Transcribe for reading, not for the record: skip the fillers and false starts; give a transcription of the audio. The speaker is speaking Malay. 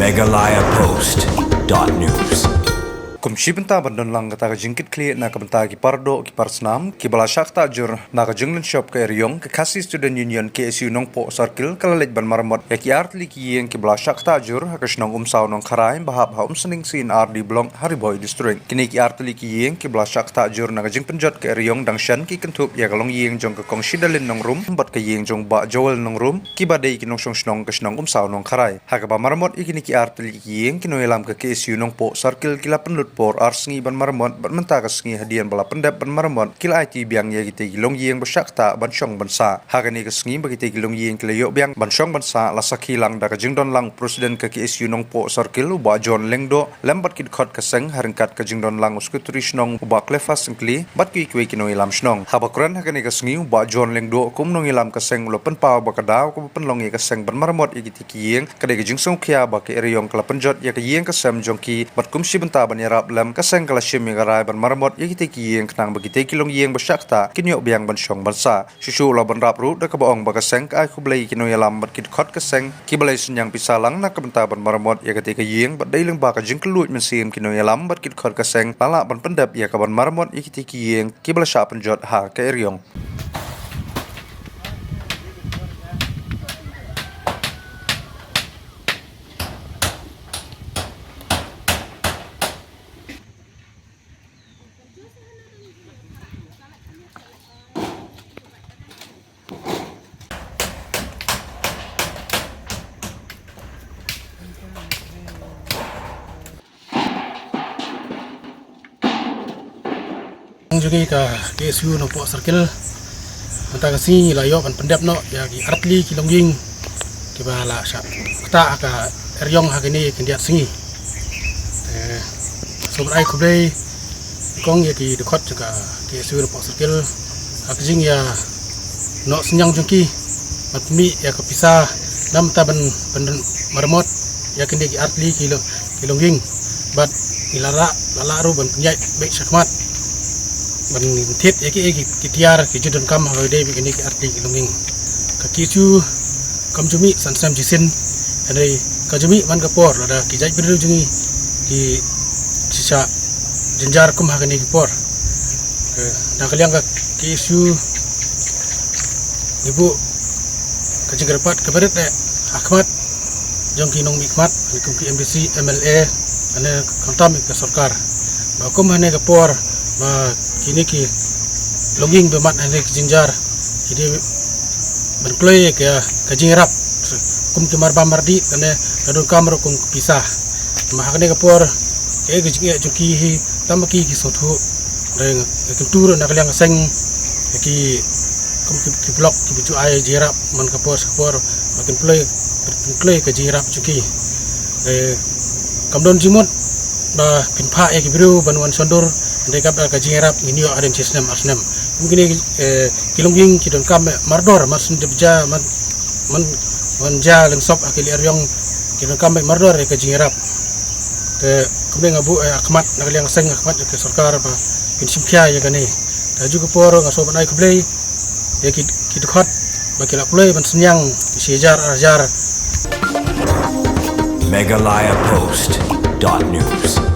Meghalaya Post.news. Kumshi benta bandon lang kata jingkit kli na kabenta ki pardo ki parsnam ki bala shakta jur na ka jinglen shop ka eryong ki khasi student union KSU nong po circle kalalej ban marmot ya ki artli ki yeng ki bala shakta jur hakas nong umsaw nong kharai bahab ha umsning sin RD blong Hariboy district kini ki artli ki yeng ki bala shakta jur na ka jing penjot ka eryong dang shan ki kentup ya kalong yeng jong ka kong shidalin nong rum bat ka yeng jong ba jowel nong rum ki badai ki nong snong ka snong umsaw nong kharai ha ka ba marmot ikini ki artli ki yeng ki no elam ka KSU nong po circle ki la penlut por arsengi ban marmot ban menta ka sengi hadian bala pendap ban marmot kila IT biang ye gite gilong yeng bersakta ban syong ban sa hagani ka sengi bagite gilong yeng kila yo biang ban syong ban sa la sakhilang da ka jingdon lang presiden ka KSU nong po circle ba John Lengdo lambat kid khot ka seng haringkat ka jingdon lang uskuturi snong ba klefa sengkli bat ki kwe kino ilam snong habakran hagani ka sengi ba John Lengdo kum nong ilam ka seng lo pen pa ba ka daw ko pen long ye ka seng ban marmot ye gite ki yeng ka de ka jingsong khia ba ka eryong kala penjot ye ka yeng ka sem jongki bat kum si benta ban yarap lam kaseng kala shim ngarai ban marmot ye kite ki yeng knang bagite kilong yeng bersakta kinyo biang ban syong ban sa susu la ban rap ru da ka baong ba kaseng ka ai khublei kino yalam bat kit khot kaseng ki balai sunyang pisalang na ka benta ban marmot ye kite ka yeng bat dailing ba ka jing kelut men sim kino yalam bat kit khot kaseng lala ban pendap ye ka ban marmot ye kite ki yeng ki bala sha penjot ha ka eryong juga ka KSU no po circle mata kasi layo kan pendap no ya ki artli ki longjing ki bala sha kata ka eryong hagini kendiat singi so ai kubai kong ya ki dekot juga KSU no po circle akjing ya no senyang jungki matmi ya ke pisah nam taban marmot ya kendi ki artli ki longjing bat ilara ru ban penjai baik syakmat ban thiết eki tiar ki judon kam ha de begini ki arti kilunging ka kichu kam jumi san sam jisin adai ka jumi man ka por ada ki jai biru jungi ki sisa jenjar kum ha ni ki por na kaliang ka kichu ibu ka jigrapat ka barit akmat jong ki nong mikmat kum ki MDC MLA ane kantam ka sarkar ba kum hane ka por ba kini ki logging bemat ane jinjar jadi berkloy ke kajingrap kum ki marba mardi kane kadun kamro kum pisah mahakne kapor ke gijge juki hi tamaki ki sothu reng kultur na kalyang seng ki kum ki blok ki bicu ay jirap man kapor sapor makin play kajingrap juki kamdon jimut ba pinpa ki biru banwan sondor mereka berkajingerap ini ada sistem asnem mungkin kilungging kidon kam mardor mas ndebja man ja lengsop akil eryong kidon kam mardor kajingerap kemudian ngabu akmat nakaliang seng akmat ke sarkar ba kinsimkya ya kani juga por ngaso banai kublei ya kidkhot bakila kulei ban senyang sijar ajar Meghalaya Post.news.